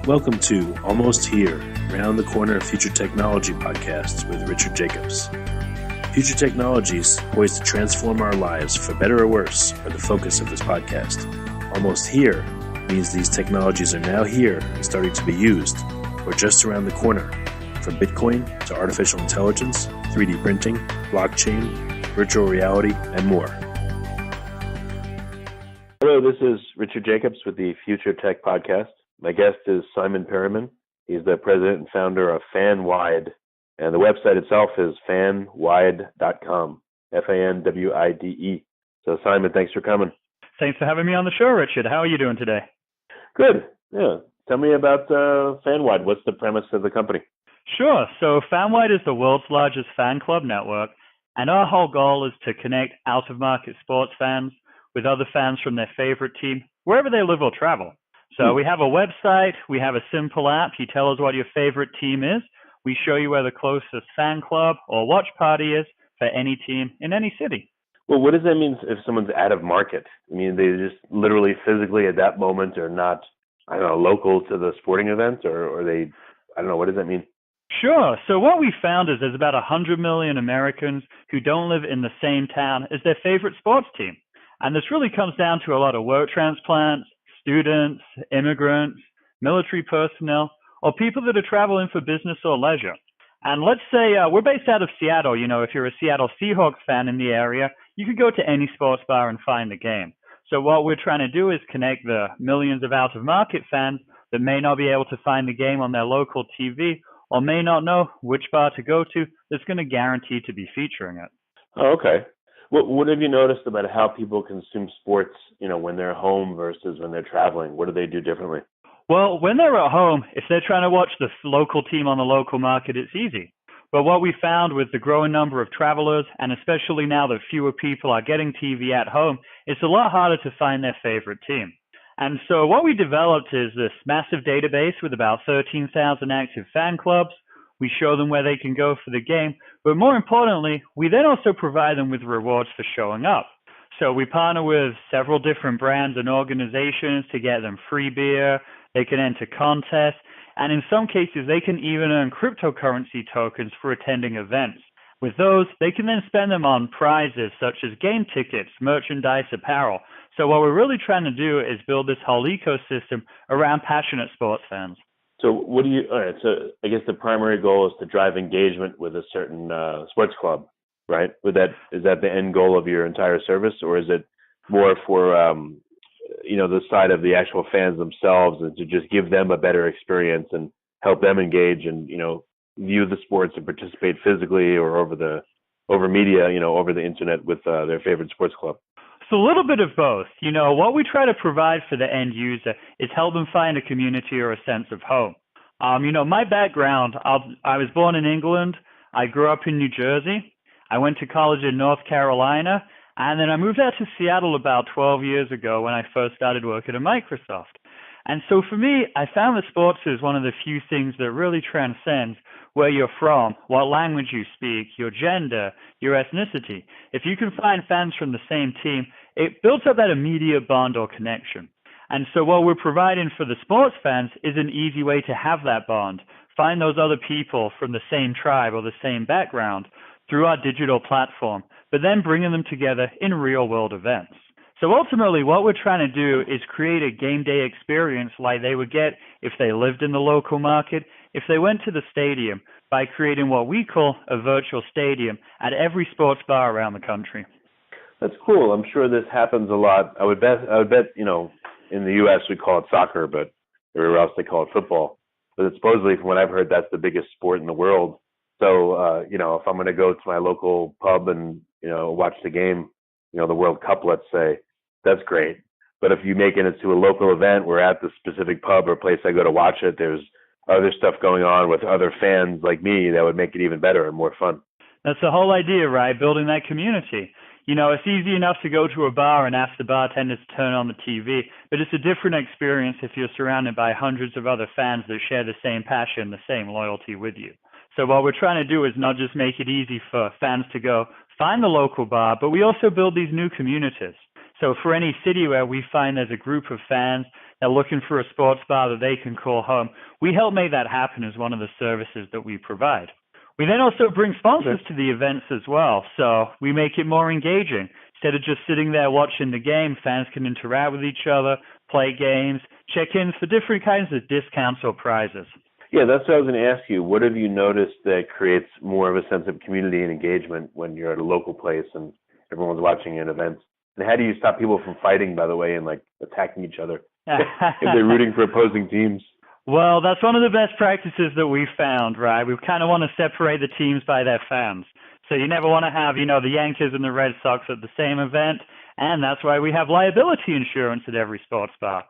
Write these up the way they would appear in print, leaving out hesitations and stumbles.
Welcome to Almost Here, Round the Corner Future Technology podcast with Richard Jacobs. Future technologies poised to transform our lives for better or worse are the focus of this podcast. Almost here means these technologies are now here and starting to be used, or just around the corner, from Bitcoin to artificial intelligence, 3D printing, blockchain, virtual reality, and more. Hello, this is Richard Jacobs with the Future Tech Podcast. My guest is Symon Perr. He's the president and founder of FanWide, and the website itself is fanwide.com, Fanwide. So, Symon, thanks for coming. Thanks for having me on the show, Richard. How are you doing today? Good. Yeah. Tell me about FanWide. What's the premise of the company? Sure. So FanWide is the world's largest fan club network, and our whole goal is to connect out-of-market sports fans with other fans from their favorite team, wherever they live or travel. So we have a website, we have a simple app. You tell us what your favorite team is. We show you where the closest fan club or watch party is for any team in any city. Well, what does that mean if someone's out of market? I mean, they just literally physically at that moment are not, local to the sporting event, or they, what does that mean? Sure. So what we found is there's about 100 million Americans who don't live in the same town as their favorite sports team. And this really comes down to a lot of work transplants, students, immigrants, military personnel, or people that are traveling for business or leisure. And let's say we're based out of Seattle. If you're a Seattle Seahawks fan in the area, you could go to any sports bar and find the game. So what we're trying to do is connect the millions of out-of-market fans that may not be able to find the game on their local TV or may not know which bar to go to that's going to guarantee to be featuring it. Oh, okay. What have you noticed about how people consume sports, when they're home versus when they're traveling? What do they do differently? Well, when they're at home, if they're trying to watch the local team on the local market, it's easy. But what we found with the growing number of travelers, and especially now that fewer people are getting TV at home, it's a lot harder to find their favorite team. And so what we developed is this massive database with about 13,000 active fan clubs. We show them where they can go for the game. But more importantly, we then also provide them with rewards for showing up. So we partner with several different brands and organizations to get them free beer. They can enter contests. And in some cases, they can even earn cryptocurrency tokens for attending events. With those, they can then spend them on prizes such as game tickets, merchandise, apparel. So what we're really trying to do is build this whole ecosystem around passionate sports fans. So so I guess the primary goal is to drive engagement with a certain sports club, right? Is that the end goal of your entire service, or is it more for, the side of the actual fans themselves and to just give them a better experience and help them engage and, view the sports and participate physically or over media, over the internet with their favorite sports club? It's a little bit of both. What we try to provide for the end user is help them find a community or a sense of home. My background, I was born in England. I grew up in New Jersey. I went to college in North Carolina. And then I moved out to Seattle about 12 years ago when I first started working at Microsoft. And so for me, I found that sports is one of the few things that really transcends where you're from, what language you speak, your gender, your ethnicity. If you can find fans from the same team, it builds up that immediate bond or connection. And so what we're providing for the sports fans is an easy way to have that bond, find those other people from the same tribe or the same background through our digital platform, but then bringing them together in real-world events. So ultimately, what we're trying to do is create a game day experience like they would get if they lived in the local market, if they went to the stadium, by creating what we call a virtual stadium at every sports bar around the country. That's cool. I'm sure this happens a lot. I would bet, in the U.S. we call it soccer, but everywhere else they call it football. But supposedly, from what I've heard, that's the biggest sport in the world. So, if I'm going to go to my local pub and, watch the game, the World Cup, let's say, that's great. But if you make it into a local event, we're at the specific pub or place I go to watch it, there's other stuff going on with other fans like me that would make it even better and more fun. That's the whole idea, right? Building that community. It's easy enough to go to a bar and ask the bartender to turn on the TV, but it's a different experience if you're surrounded by hundreds of other fans that share the same passion, the same loyalty with you. So what we're trying to do is not just make it easy for fans to go find the local bar, but we also build these new communities. So for any city where we find there's a group of fans they're looking for a sports bar that they can call home. We help make that happen as one of the services that we provide. We then also bring sponsors to the events as well, so we make it more engaging. Instead of just sitting there watching the game, fans can interact with each other, play games, check in for different kinds of discounts or prizes. Yeah, that's what I was going to ask you. What have you noticed that creates more of a sense of community and engagement when you're at a local place and everyone's watching an event? And how do you stop people from fighting, by the way, and like attacking each other if they're rooting for opposing teams? Well, that's one of the best practices that we've found, right? We kind of want to separate the teams by their fans. So you never want to have, the Yankees and the Red Sox at the same event, and that's why we have liability insurance at every sports bar.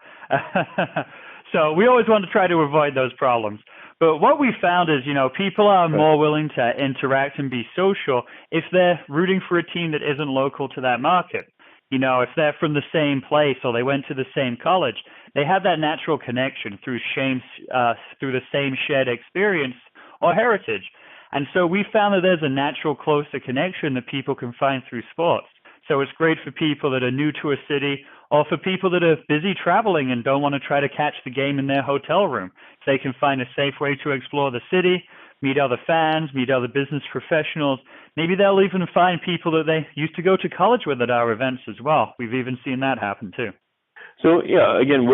So we always want to try to avoid those problems. But what we found is, people are more willing to interact and be social if they're rooting for a team that isn't local to that market. If they're from the same place or they went to the same college, they have that natural connection through the same shared experience or heritage. And so we found that there's a natural, closer connection that people can find through sports. So it's great for people that are new to a city or for people that are busy traveling and don't want to try to catch the game in their hotel room. So they can find a safe way to explore the city, meet other fans, meet other business professionals. Maybe they'll even find people that they used to go to college with at our events as well. We've even seen that happen too. So, yeah, again,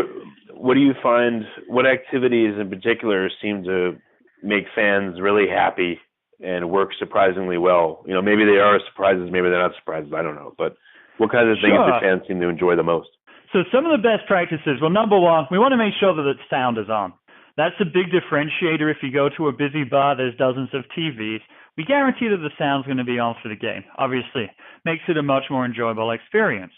what do you find, what activities in particular seem to make fans really happy and work surprisingly well? Maybe they are surprises, maybe they're not surprises, I don't know. But what kinds of things do fans seem to enjoy the most? So some of the best practices, well, number one, we want to make sure that the sound is on. That's a big differentiator. If you go to a busy bar, there's dozens of TVs. We guarantee that the sound's going to be on for the game. Obviously, makes it a much more enjoyable experience.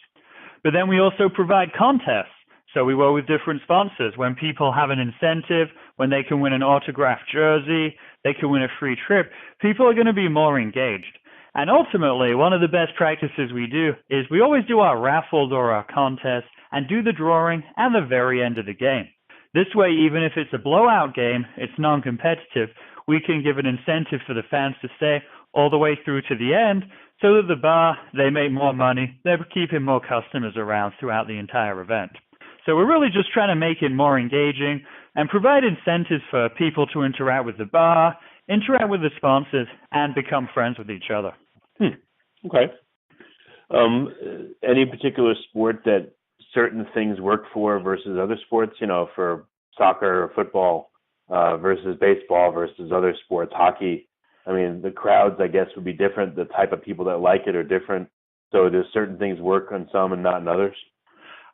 But then we also provide contests. So we work with different sponsors. When people have an incentive, when they can win an autographed jersey, they can win a free trip, people are going to be more engaged. And ultimately, one of the best practices we do is we always do our raffles or our contests and do the drawing at the very end of the game. This way, even if it's a blowout game, it's non-competitive, we can give an incentive for the fans to stay all the way through to the end so that the bar, they make more money, they're keeping more customers around throughout the entire event. So we're really just trying to make it more engaging and provide incentives for people to interact with the bar, interact with the sponsors, and become friends with each other. Okay. Any particular sport that certain things work for versus other sports, for soccer or football versus baseball versus other sports, hockey? I mean, the crowds, I guess, would be different. The type of people that like it are different. So do certain things work on some and not in others?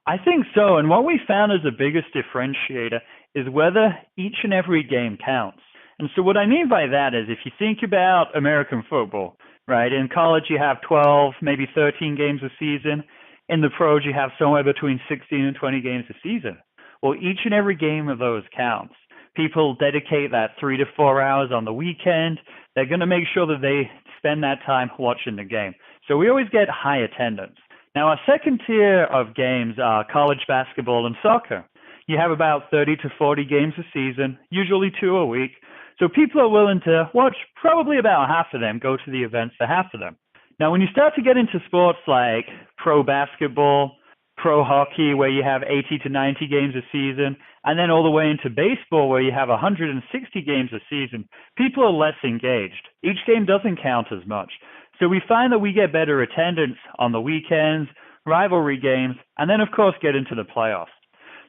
I think so. And what we found as the biggest differentiator is whether each and every game counts. And so what I mean by that is if you think about American football, right, in college you have 12, maybe 13 games a season. In the pros you have somewhere between 16 and 20 games a season. Well, each and every game of those counts. People dedicate that 3 to 4 hours on the weekend. They're going to make sure that they spend that time watching the game. So we always get high attendance. Now, our second tier of games are college basketball and soccer. You have about 30 to 40 games a season, usually 2 a week. So people are willing to watch probably about half of them, go to the events for half of them. Now, when you start to get into sports like pro basketball, pro hockey, where you have 80 to 90 games a season, and then all the way into baseball, where you have 160 games a season, people are less engaged. Each game doesn't count as much. So we find that we get better attendance on the weekends, rivalry games, and then, of course, get into the playoffs.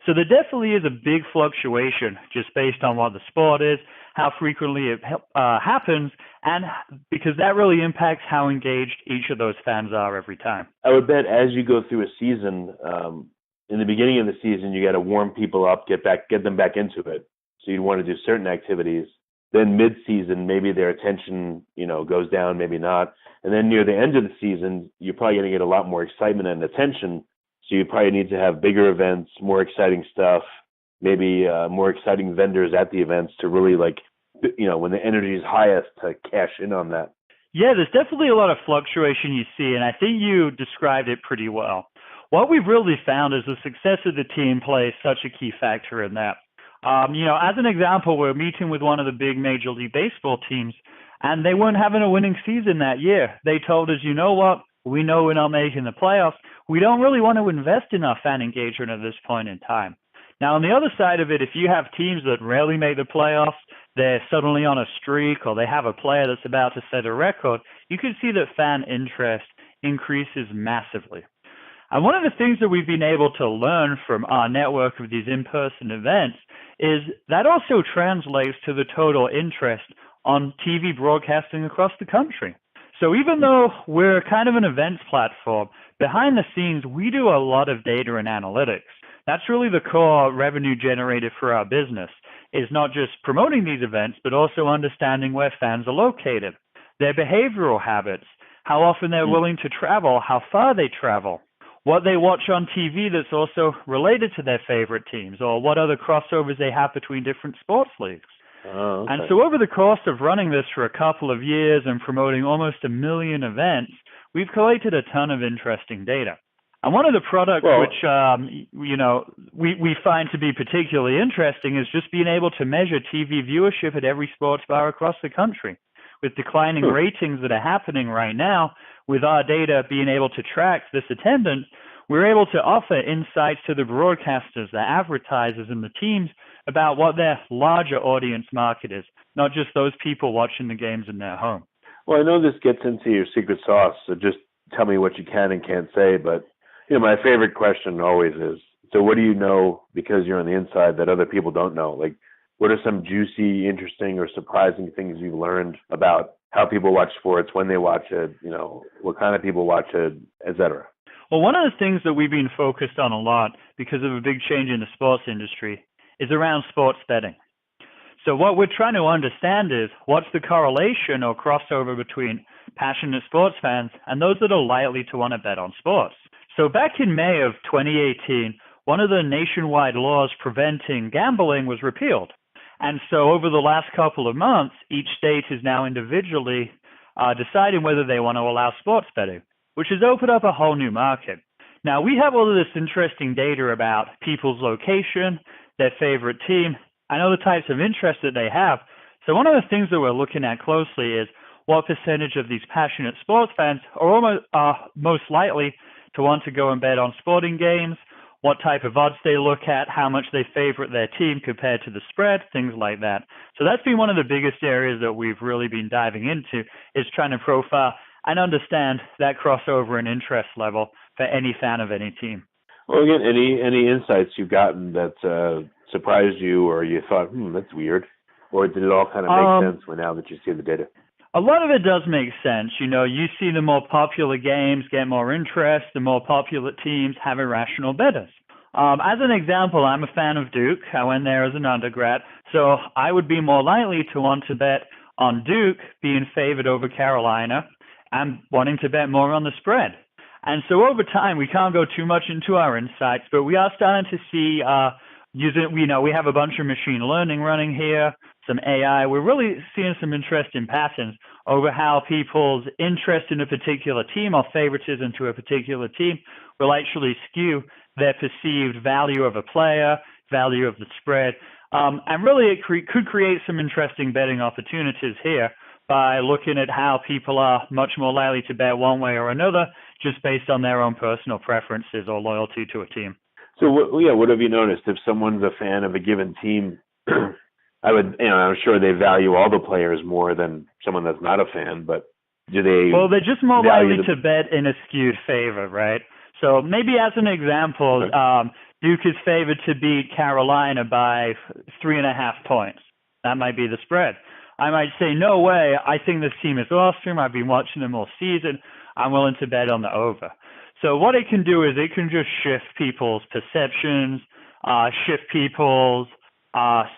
So there definitely is a big fluctuation just based on what the sport is, how frequently it happens, and because that really impacts how engaged each of those fans are every time. I would bet as you go through a season, in the beginning of the season, you got to warm people up, get them back into it. So you'd want to do certain activities. Then mid-season, maybe their attention, goes down, maybe not. And then near the end of the season, you're probably going to get a lot more excitement and attention. So you probably need to have bigger events, more exciting stuff, maybe more exciting vendors at the events to really when the energy is highest to cash in on that. Yeah, there's definitely a lot of fluctuation you see, and I think you described it pretty well. What we've really found is the success of the team plays such a key factor in that. As an example, we're meeting with one of the big Major League Baseball teams, and they weren't having a winning season that year. They told us, you know what, we know we're not making the playoffs. We don't really want to invest in our fan engagement at this point in time. Now, on the other side of it, if you have teams that rarely make the playoffs, they're suddenly on a streak, or they have a player that's about to set a record, you can see that fan interest increases massively. And one of the things that we've been able to learn from our network of these in-person events is that also translates to the total interest on TV broadcasting across the country. So even though we're kind of an events platform, behind the scenes, we do a lot of data and analytics. That's really the core revenue generated for our business, is not just promoting these events, but also understanding where fans are located, their behavioral habits, how often they're willing to travel, how far they travel, what they watch on TV that's also related to their favorite teams, or what other crossovers they have between different sports leagues. Oh, okay. And so over the course of running this for a couple of years and promoting almost 1 million events, we've collected a ton of interesting data. And one of the products which we find to be particularly interesting is just being able to measure TV viewership at every sports bar across the country. With declining ratings that are happening right now, with our data being able to track this attendance, we're able to offer insights to the broadcasters, the advertisers, and the teams about what their larger audience market is, not just those people watching the games in their home. Well, I know this gets into your secret sauce, so just tell me what you can and can't say. But my favorite question always is, so what do you know because you're on the inside that other people don't know? Like, what are some juicy, interesting, or surprising things you've learned about how people watch sports, when they watch it, what kind of people watch it, et cetera? Well, one of the things that we've been focused on a lot because of a big change in the sports industry is around sports betting. So what we're trying to understand is what's the correlation or crossover between passionate sports fans and those that are likely to want to bet on sports. So back in May of 2018, one of the nationwide laws preventing gambling was repealed. And so over the last couple of months, each state is now individually deciding whether they want to allow sports betting, which has opened up a whole new market. Now, we have all of this interesting data about people's location, their favorite team, and other types of interest that they have. So one of the things that we're looking at closely is what percentage of these passionate sports fans are most likely to want to go and bet on sporting games, what type of odds they look at, how much they favorite their team compared to the spread, things like that. So that's been one of the biggest areas that we've really been diving into, is trying to profile and understand that crossover and interest level for any fan of any team. Well, again, any insights you've gotten that surprised you, or you thought, that's weird, or did it all kind of make sense now that you see the data? A lot of it does make sense. You see the more popular games get more interest, the more popular teams have irrational bettors. As an example, I'm a fan of Duke. I went there as an undergrad, so I would be more likely to want to bet on Duke being favored over Carolina and wanting to bet more on the spread. And so over time, we can't go too much into our insights, but we are starting to see we have a bunch of machine learning running here, some AI. We're really seeing some interesting patterns over how people's interest in a particular team or favoritism to a particular team will actually skew their perceived value of a player, value of the spread. And really it could create some interesting betting opportunities here by looking at how people are much more likely to bet one way or another just based on their own personal preferences or loyalty to a team. So, what have you noticed? If someone's a fan of a given team, I'm sure they value all the players more than someone that's not a fan, but do they? Well, they're just more likely to bet in a skewed favor, right? So maybe as an example, Duke is favored to beat Carolina by 3.5 points. That might be the spread. I might say, no way, I think this team is awesome. I've been watching them all season. I'm willing to bet on the over. So what it can do is it can just shift people's perceptions, shift people's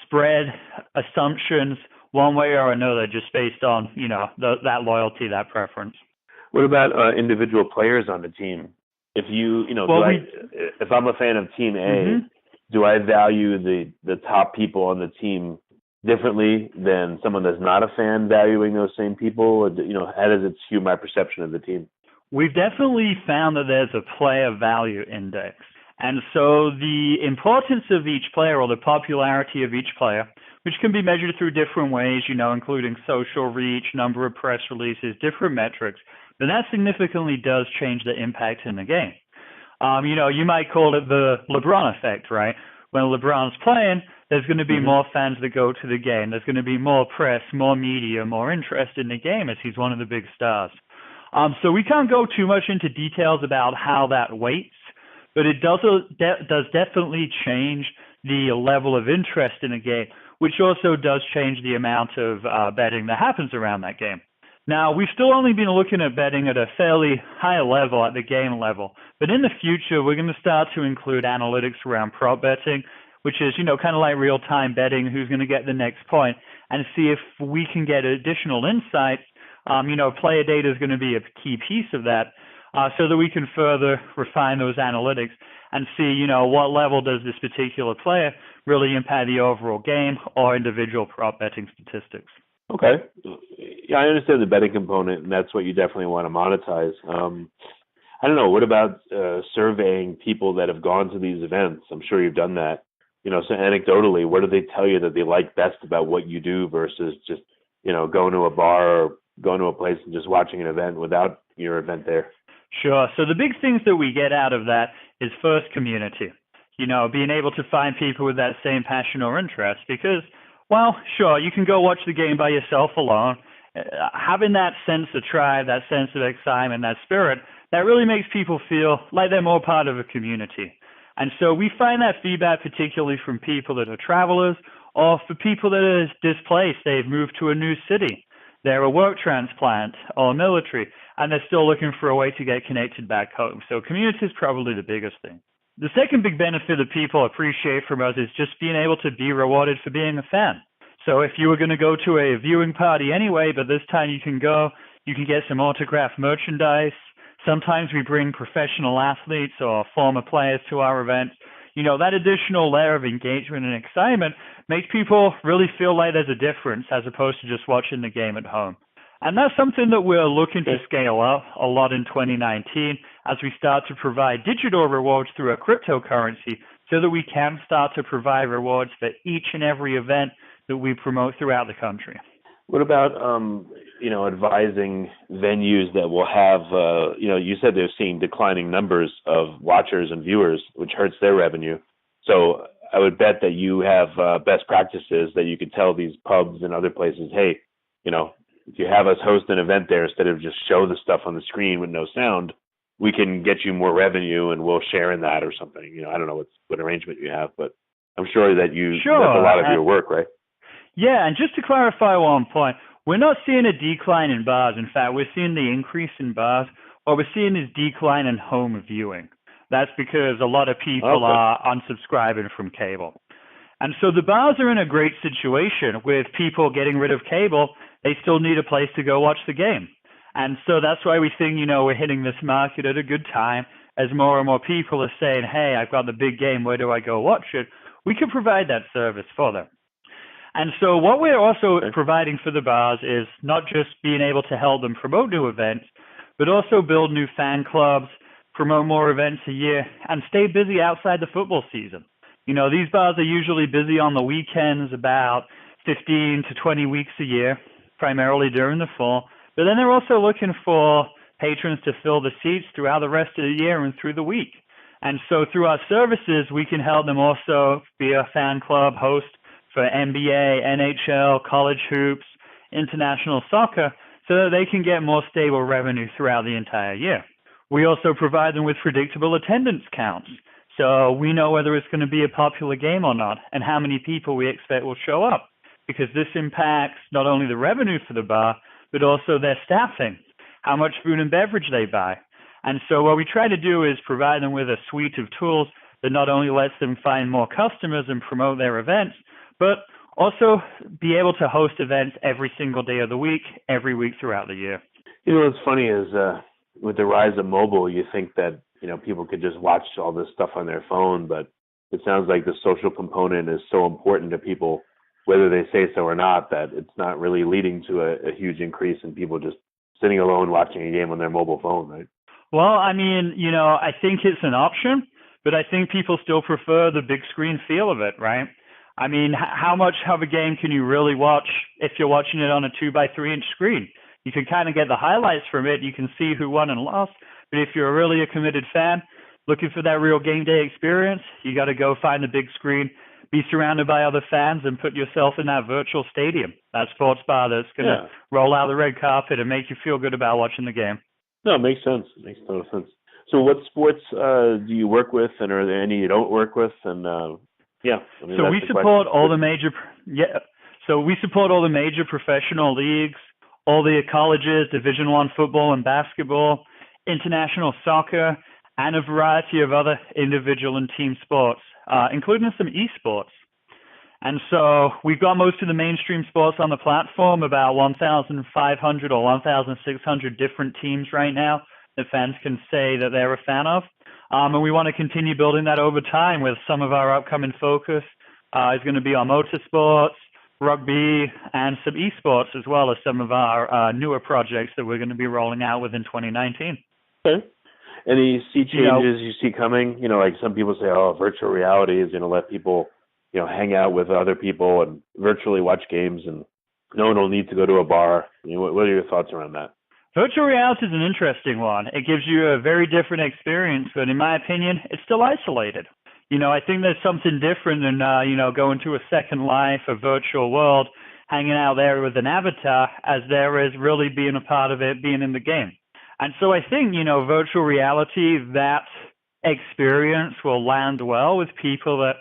spread assumptions one way or another just based on, that loyalty, that preference. What about individual players on the team? If if I'm a fan of Team A, do I value the top people on the team differently than someone that's not a fan valuing those same people? Or, how does it skew my perception of the team? We've definitely found that there's a player value index. And so the importance of each player or the popularity of each player, which can be measured through different ways, including social reach, number of press releases, different metrics, then that significantly does change the impact in the game. You might call it the LeBron effect, right? when LeBron's playing, there's going to be Mm-hmm. more fans that go to the game. There's going to be more press, more media, more interest in the game as he's one of the big stars. So we can't go too much into details about how that weights, but it does definitely change the level of interest in a game, which also does change the amount of betting that happens around that game. Now, we've still only been looking at betting at a fairly high level, at the game level, but in the future, we're going to start to include analytics around prop betting, which is, kind of like real-time betting, who's going to get the next point, and see if we can get additional insights. Player data is going to be a key piece of that, so that we can further refine those analytics and see, what level does this particular player really impact the overall game or individual prop betting statistics. Okay. Yeah, I understand the betting component, and that's what you definitely want to monetize. I don't know. What about surveying people that have gone to these events? I'm sure you've done that. So anecdotally, what do they tell you that they like best about what you do versus just, going to a bar or going to a place and just watching an event without your event there? Sure. So the big things that we get out of that is first community. Being able to find people with that same passion or interest because, well, sure, you can go watch the game by yourself alone. Having that sense of tribe, that sense of excitement, that spirit, that really makes people feel like they're more part of a community. And so we find that feedback particularly from people that are travelers or for people that are displaced. They've moved to a new city. They're a work transplant or military, and they're still looking for a way to get connected back home. So community is probably the biggest thing. The second big benefit that people appreciate from us is just being able to be rewarded for being a fan. So if you were going to go to a viewing party anyway, but this time you can go, you can get some autographed merchandise. Sometimes we bring professional athletes or former players to our events. That additional layer of engagement and excitement makes people really feel like there's a difference as opposed to just watching the game at home. And that's something that we're looking to scale up a lot in 2019 as we start to provide digital rewards through a cryptocurrency so that we can start to provide rewards for each and every event that we promote throughout the country. What about, advising venues that will have, you said they're seeing declining numbers of watchers and viewers, which hurts their revenue. So I would bet that you have best practices that you could tell these pubs and other places, hey, if you have us host an event there instead of just show the stuff on the screen with no sound, we can get you more revenue and we'll share in that or something. I don't know what arrangement you have, but I'm sure that that's a lot of your work, right? Yeah, and just to clarify one point, we're not seeing a decline in bars. In fact, we're seeing the increase in bars. What we're seeing is decline in home viewing. That's because a lot of people are unsubscribing from cable. And so the bars are in a great situation with people getting rid of cable. They still need a place to go watch the game. And so that's why we think, we're hitting this market at a good time as more and more people are saying, hey, I've got the big game. Where do I go watch it? We can provide that service for them. And so what we're also providing for the bars is not just being able to help them promote new events, but also build new fan clubs, promote more events a year, and stay busy outside the football season. These bars are usually busy on the weekends about 15 to 20 weeks a year, primarily during the fall. But then they're also looking for patrons to fill the seats throughout the rest of the year and through the week. And so through our services, we can help them also be a fan club host for NBA, NHL, college hoops, international soccer, so that they can get more stable revenue throughout the entire year. We also provide them with predictable attendance counts, so we know whether it's going to be a popular game or not and how many people we expect will show up, because this impacts not only the revenue for the bar, but also their staffing, how much food and beverage they buy. And so what we try to do is provide them with a suite of tools that not only lets them find more customers and promote their events, but also be able to host events every single day of the week, every week throughout the year. What's funny is with the rise of mobile, you think that, people could just watch all this stuff on their phone, but it sounds like the social component is so important to people, whether they say so or not, that it's not really leading to a huge increase in people just sitting alone watching a game on their mobile phone, right? Well, I think it's an option, but I think people still prefer the big screen feel of it, right? How much of a game can you really watch if you're watching it on a 2x3-inch screen? You can kind of get the highlights from it. You can see who won and lost. But if you're really a committed fan, looking for that real game day experience, you got to go find the big screen, be surrounded by other fans, and put yourself in that virtual stadium, that sports bar that's going to roll out the red carpet and make you feel good about watching the game. No, it makes sense. It makes total sense. So what sports do you work with, and are there any you don't work with? And so we support all the major professional leagues, all the colleges, Division I football and basketball, international soccer, and a variety of other individual and team sports, including some esports. And so we've got most of the mainstream sports on the platform, about 1,500 or 1,600 different teams right now that fans can say that they're a fan of. And we want to continue building that over time with some of our upcoming focus is going to be on motorsports, rugby, and some esports, as well as some of our newer projects that we're going to be rolling out within 2019. Okay. Any sea changes you see coming? Like some people say, virtual reality is going to let people, hang out with other people and virtually watch games, and no one will need to go to a bar. What are your thoughts around that? Virtual reality is an interesting one. It gives you a very different experience, but in my opinion, it's still isolated. I think there's something different than, going to a second life, a virtual world, hanging out there with an avatar, as there is really being a part of it, being in the game. And so I think, virtual reality, that experience will land well with people that,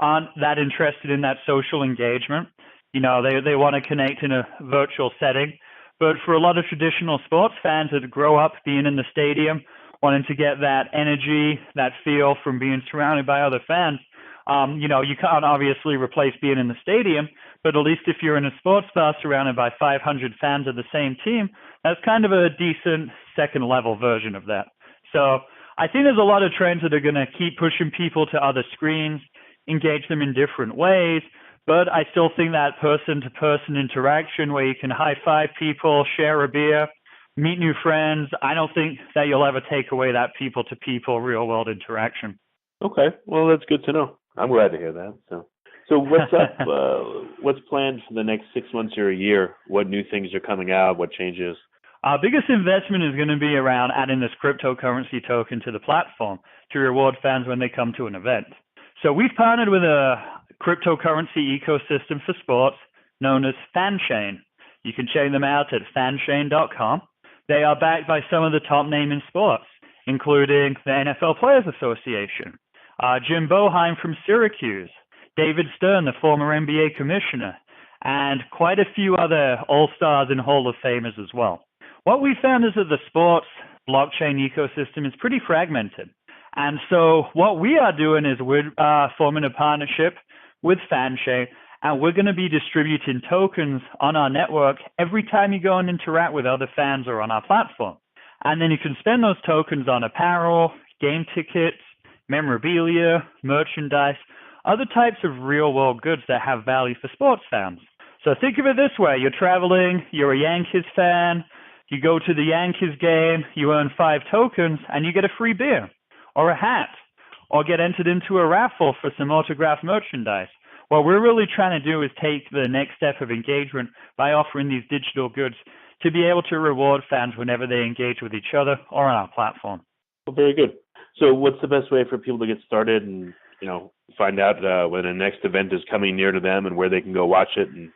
aren't that interested in that social engagement. They want to connect in a virtual setting. But for a lot of traditional sports fans that grow up being in the stadium, wanting to get that energy, that feel from being surrounded by other fans, you can't obviously replace being in the stadium, but at least if you're in a sports bar surrounded by 500 fans of the same team, that's kind of a decent second-level version of that. So I think there's a lot of trends that are going to keep pushing people to other screens, engage them in different ways, but I still think that person-to-person interaction where you can high-five people, share a beer, meet new friends, I don't think that you'll ever take away that people-to-people real-world interaction. Okay. Well, that's good to know. I'm glad to hear that. So what's up? What's planned for the next 6 months or a year? What new things are coming out? What changes? Our biggest investment is going to be around adding this cryptocurrency token to the platform to reward fans when they come to an event. So we've partnered with a cryptocurrency ecosystem for sports known as FanChain. You can check them out at fanchain.com. They are backed by some of the top names in sports, including the NFL Players Association, Jim Boeheim from Syracuse, David Stern, the former NBA commissioner, and quite a few other all-stars and Hall of Famers as well. What we found is that the sports blockchain ecosystem is pretty fragmented. And so what we are doing is we're forming a partnership with FanChain, and we're going to be distributing tokens on our network every time you go and interact with other fans or on our platform. And then you can spend those tokens on apparel, game tickets, memorabilia, merchandise, other types of real-world goods that have value for sports fans. So think of it this way. You're traveling, you're a Yankees fan, you go to the Yankees game, you earn 5 tokens, and you get a free beer or a hat or get entered into a raffle for some autographed merchandise. What we're really trying to do is take the next step of engagement by offering these digital goods to be able to reward fans whenever they engage with each other or on our platform. Well, very good. So what's the best way for people to get started and, find out when the next event is coming near to them and where they can go watch it and,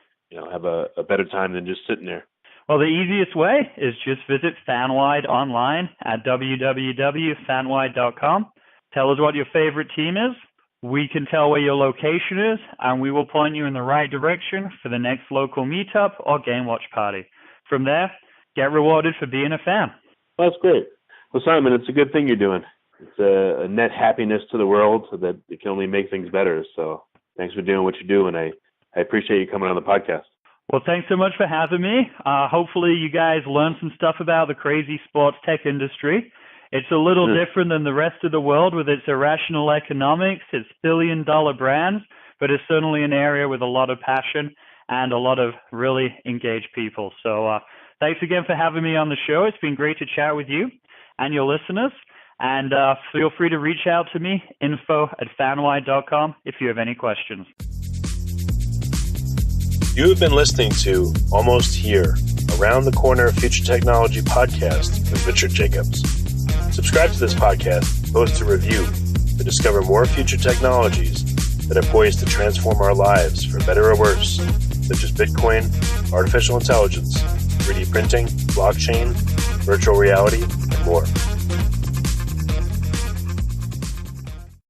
have a better time than just sitting there? Well, the easiest way is just visit FanWide online at www.fanwide.com. Tell us what your favorite team is. We can tell where your location is, and we will point you in the right direction for the next local meetup or game watch party. From there, get rewarded for being a fan. Well, that's great. Well, Symon, it's a good thing you're doing. It's a net happiness to the world so that it can only make things better. So thanks for doing what you do, and I appreciate you coming on the podcast. Well, thanks so much for having me. Hopefully you guys learned some stuff about the crazy sports tech industry. It's a little different than the rest of the world with its irrational economics, its billion-dollar brands, but it's certainly an area with a lot of passion and a lot of really engaged people. So thanks again for having me on the show. It's been great to chat with you and your listeners. And feel free to reach out to me, info@fanwide.com, if you have any questions. You have been listening to Almost Here, Around the Corner Future Technology podcast with Richard Jacobs. Subscribe to this podcast, post a review to discover more future technologies that are poised to transform our lives for better or worse, such as Bitcoin, artificial intelligence, 3D printing, blockchain, virtual reality, and more.